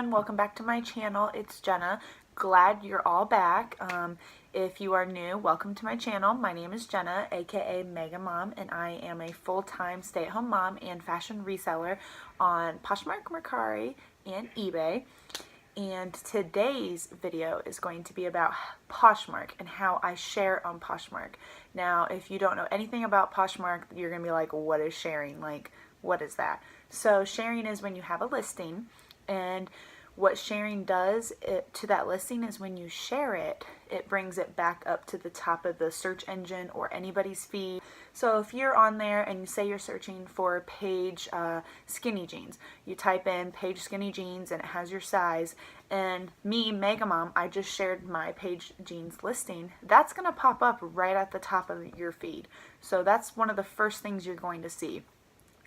everyone, welcome back to my channel. It's Jenna. Glad you're all back. If you are new, welcome to my channel. My name is Jenna, aka Mega Mom, and I am a full-time stay-at-home mom and fashion reseller on Poshmark, Mercari, and eBay. And today's video is going to be about Poshmark and how I share on Poshmark. Now, if you don't know anything about Poshmark, you're going to be like, what is sharing? Like, what is that? So sharing is when you have a listing, and what sharing does to that listing is when you share it, it brings it back up to the top of the search engine or anybody's feed. So if you're on there and you say you're searching for page skinny jeans, you type in page skinny jeans and it has your size, and me, Mega Mom, I just shared my page jeans listing, that's going to pop up right at the top of your feed. So that's one of the first things you're going to see.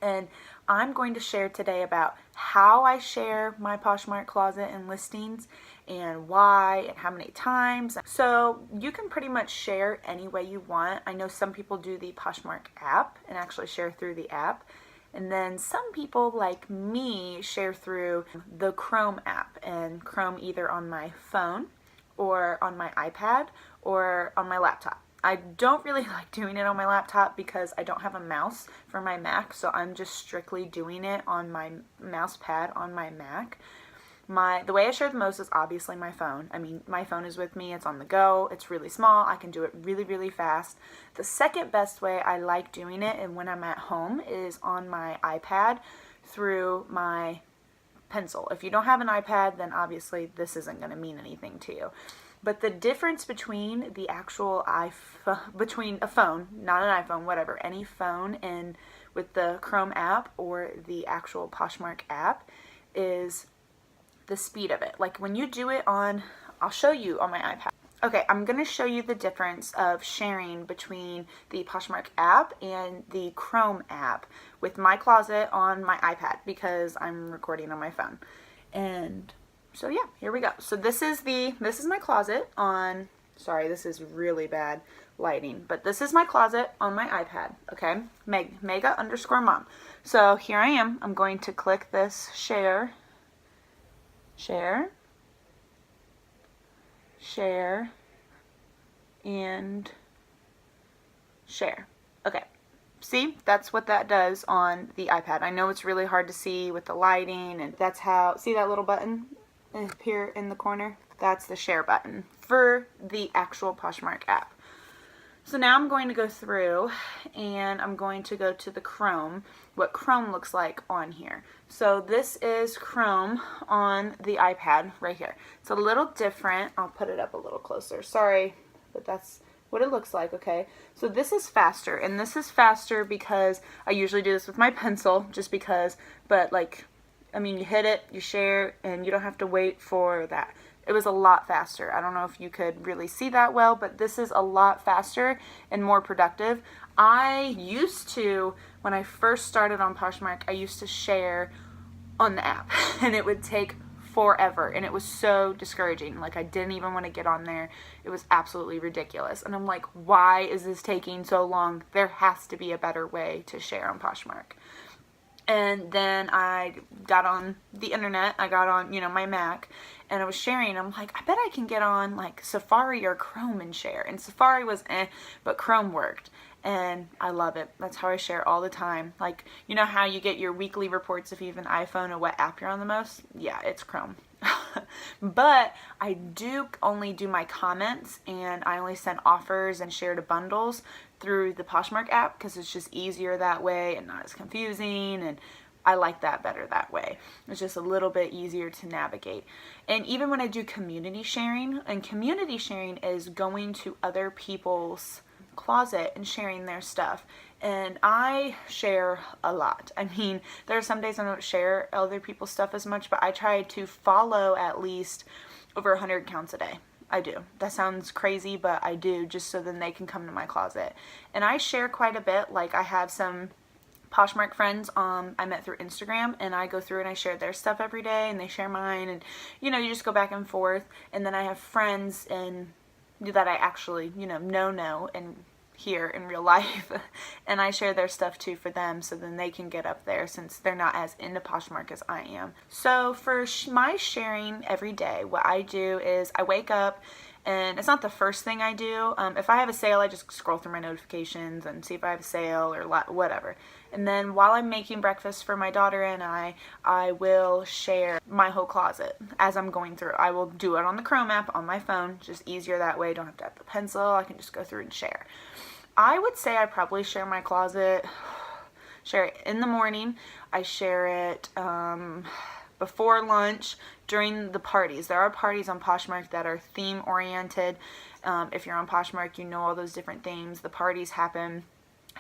And I'm going to share today about how I share my Poshmark closet and listings and why and how many times. So you can pretty much share any way you want. I know some people do the Poshmark app and actually share through the app. And then some people like me share through the Chrome app, and Chrome either on my phone or on my iPad or on my laptop. I don't really like doing it on my laptop because I don't have a mouse for my Mac, so I'm just strictly doing it on my mouse pad on my Mac. The way I share the most is obviously my phone. I mean, my phone is with me, it's on the go, it's really small, I can do it really, really fast. The second best way I like doing it, and when I'm at home, is on my iPad through my pencil. If you don't have an iPad, then obviously this isn't going to mean anything to you. But the difference between the actual between a phone, not an iPhone, whatever, any phone, and with the Chrome app or the actual Poshmark app is the speed of it. Like when you do it on, I'll show you on my iPad. Okay, I'm going to show you the difference of sharing between the Poshmark app and the Chrome app with my closet on my iPad because I'm recording on my phone. And so yeah, here we go. So this is my closet on, sorry, this is really bad lighting, but this is my closet on my iPad, okay? Mega_mom. So here I am. I'm going to click this share, and share. Okay. See, that's what that does on the iPad. I know it's really hard to see with the lighting, and that's how, see that little button up here in the corner? That's the share button for the actual Poshmark app. So now I'm going to go through and I'm going to go to the Chrome, what Chrome looks like on here. So this is Chrome on the iPad right here. It's a little different. I'll put it up a little closer. Sorry, but that's what it looks like, okay? So this is faster, and this is faster because I usually do this with my pencil just because, but like, I mean, you hit it, you share, and you don't have to wait for that. It was a lot faster. I don't know if you could really see that well, but this is a lot faster and more productive. I used to, when I first started on Poshmark, I used to share on the app, and it would take forever, and it was so discouraging. Like, I didn't even want to get on there. It was absolutely ridiculous, and I'm like, why is this taking so long? There has to be a better way to share on Poshmark. And then I got on the internet, I got on, my Mac, and I was sharing. I'm like, I bet I can get on like Safari or Chrome and share. And Safari was but Chrome worked. And I love it. That's how I share all the time. Like, you know how you get your weekly reports if you have an iPhone or what app you're on the most? Yeah, it's Chrome. But I do only do my comments, and I only send offers and share to bundles through the Poshmark app because it's just easier that way and not as confusing, and I like that better that way. It's just a little bit easier to navigate. And even when I do community sharing, and community sharing is going to other people's closet and sharing their stuff, and I share a lot. I mean, there are some days I don't share other people's stuff as much, but I try to follow at least over 100 accounts a day. I do. That sounds crazy, but I do, just so then they can come to my closet. And I share quite a bit. Like, I have some Poshmark friends I met through Instagram, and I go through and I share their stuff every day, and they share mine, and you just go back and forth. And then I have friends that I actually know, and here in real life, and I share their stuff too for them, so then they can get up there since they're not as into Poshmark as I am. So for my sharing every day, what I do is I wake up, and it's not the first thing I do. If I have a sale, I just scroll through my notifications and see if I have a sale or whatever. And then while I'm making breakfast for my daughter and I will share my whole closet as I'm going through. I will do it on the Chrome app on my phone, just easier that way. Don't have to have the pencil. I can just go through and share. I would say I probably share my closet, share it in the morning. I share it before lunch, during the parties. There are parties on Poshmark that are theme oriented. If you're on Poshmark, you know all those different themes. The parties happen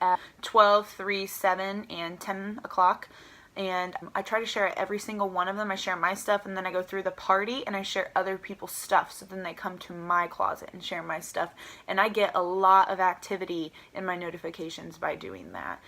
at 12, 3, 7, and 10 o'clock. And I try to share every single one of them. I share my stuff, and then I go through the party and I share other people's stuff. So then they come to my closet and share my stuff. And I get a lot of activity in my notifications by doing that.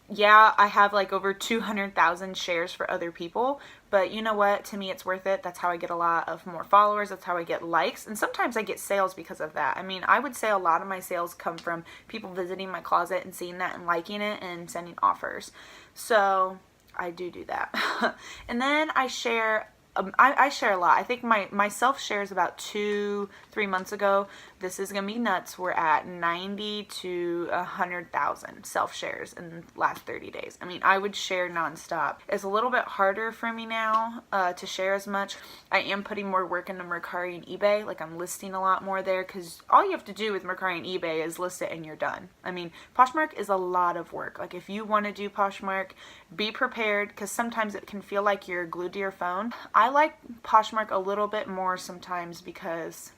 Yeah, I have like over 200,000 shares for other people, but you know what? To me, it's worth it. That's how I get a lot of more followers. That's how I get likes. And sometimes I get sales because of that. I mean, I would say a lot of my sales come from people visiting my closet and seeing that and liking it and sending offers. So I do that. And then I share, I share a lot. I think my self shares about 2-3 months ago. This is gonna be nuts. We're at 90 to 100,000 self shares in the last 30 days. I mean, I would share nonstop. It's a little bit harder for me now to share as much. I am putting more work into Mercari and eBay. Like, I'm listing a lot more there, because all you have to do with Mercari and eBay is list it and you're done. I mean, Poshmark is a lot of work. Like, if you want to do Poshmark, be prepared, because sometimes it can feel like you're glued to your phone. I like Poshmark a little bit more sometimes because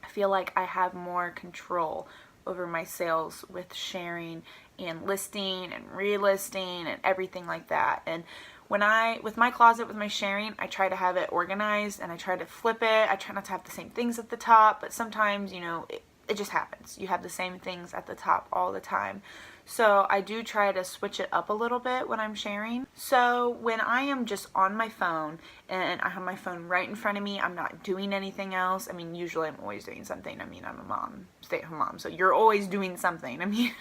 I feel like I have more control over my sales with sharing and listing and relisting and everything like that. And with my closet, with my sharing, I try to have it organized and I try to flip it. I try not to have the same things at the top, but sometimes, you know, it just happens. You have the same things at the top all the time. So I do try to switch it up a little bit when I'm sharing. So when I am just on my phone and I have my phone right in front of me, I'm not doing anything else. I mean, usually I'm always doing something. I mean, I'm a mom, stay-at-home mom, so you're always doing something. I mean,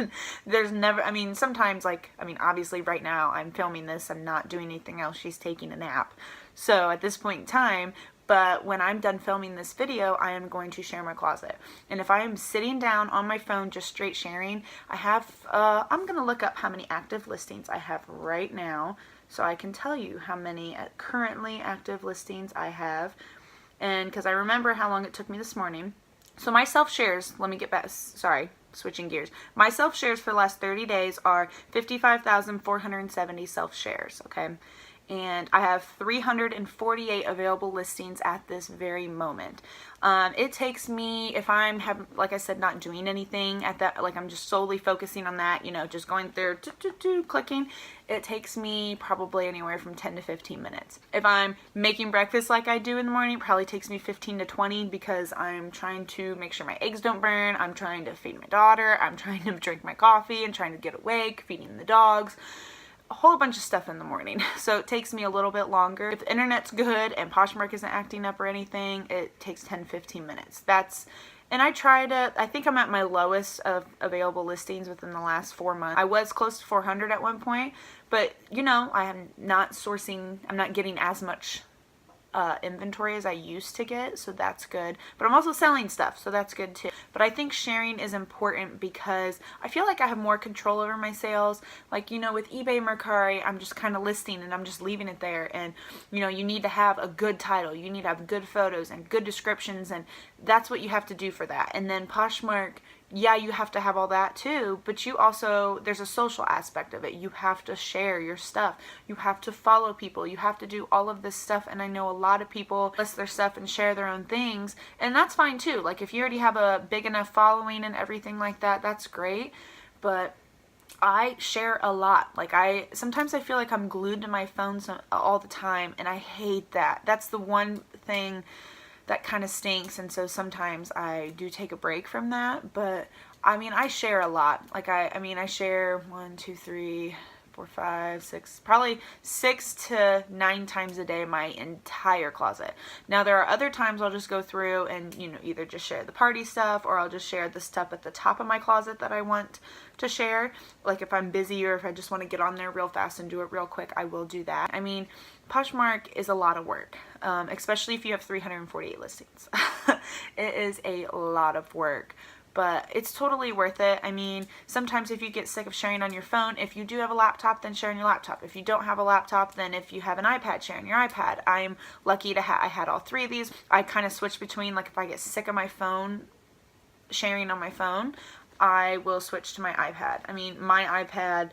there's never, I mean, sometimes, like, I mean, obviously right now I'm filming this, I'm not doing anything else. She's taking a nap. So at this point in time, but when I'm done filming this video, I am going to share my closet. And if I am sitting down on my phone just straight sharing, I have, I'm going to look up how many active listings I have right now, so I can tell you how many currently active listings I have. And because I remember how long it took me this morning. So my self-shares, let me get back, sorry, switching gears. My self-shares for the last 30 days are 55,470 self-shares, okay? And I have 348 available listings at this very moment. It takes me, if I'm like I said, not doing anything at that, like I'm just solely focusing on that, you know, just going through, clicking, it takes me probably anywhere from 10 to 15 minutes. If I'm making breakfast like I do in the morning, it probably takes me 15 to 20, because I'm trying to make sure my eggs don't burn, I'm trying to feed my daughter, I'm trying to drink my coffee and trying to get awake, feeding the dogs. A whole bunch of stuff in the morning, so it takes me a little bit longer. If the internet's good and Poshmark isn't acting up or anything, it takes 10-15 minutes. And I try to, I think I'm at my lowest of available listings within the last 4 months. I was close to 400 at one point, but you know, I'm not getting as much inventory as I used to get, so that's good. But I'm also selling stuff, so that's good too. But I think sharing is important because I feel like I have more control over my sales. Like, you know, with eBay, Mercari, I'm just kind of listing and I'm just leaving it there. And, you know, you need to have a good title, you need to have good photos and good descriptions, and that's what you have to do for that. And then Poshmark, yeah, you have to have all that too, but you also, there's a social aspect of it. You have to share your stuff. You have to follow people. You have to do all of this stuff. And I know a lot of people list their stuff and share their own things, and that's fine too. Like, if you already have a big enough following and everything like that, that's great. But I share a lot. Like, sometimes I feel like I'm glued to my phone all the time, and I hate that. That's the one thing that kind of stinks, and so sometimes I do take a break from that. But I mean, I share a lot. Like, I mean, I share 1, 2, 3, 4, 5, 6, probably 6 to 9 times a day in my entire closet. Now there are other times I'll just go through and, you know, either just share the party stuff, or I'll just share the stuff at the top of my closet that I want to share. Like if I'm busy or if I just want to get on there real fast and do it real quick, I will do that. I mean, Poshmark is a lot of work, especially if you have 348 listings. It is a lot of work, but it's totally worth it. I mean, sometimes if you get sick of sharing on your phone, if you do have a laptop, then share on your laptop. If you don't have a laptop, then if you have an iPad, share on your iPad. I'm lucky to I had all 3 of these. I kind of switch between, like if I get sick of my phone, sharing on my phone, I will switch to my iPad. I mean, my iPad,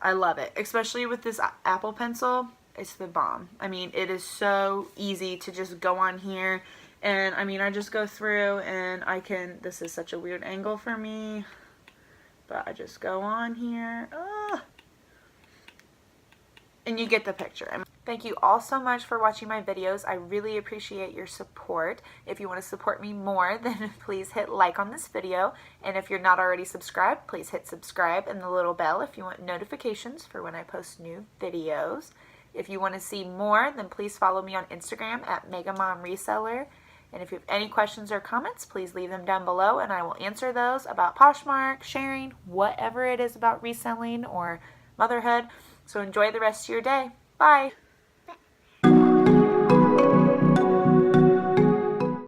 I love it, especially with this Apple Pencil. It's the bomb. I mean, it is so easy to just go on here, and I mean, I just go through and I can, this is such a weird angle for me, but I just go on here, and you get the picture. Thank you all so much for watching my videos. I really appreciate your support. If you want to support me more, then please hit like on this video. And if you're not already subscribed, please hit subscribe and the little bell if you want notifications for when I post new videos. If you want to see more, then please follow me on Instagram at Megamom Reseller. And if you have any questions or comments, please leave them down below and I will answer those about Poshmark, sharing, whatever it is about reselling or motherhood. So enjoy the rest of your day. Bye.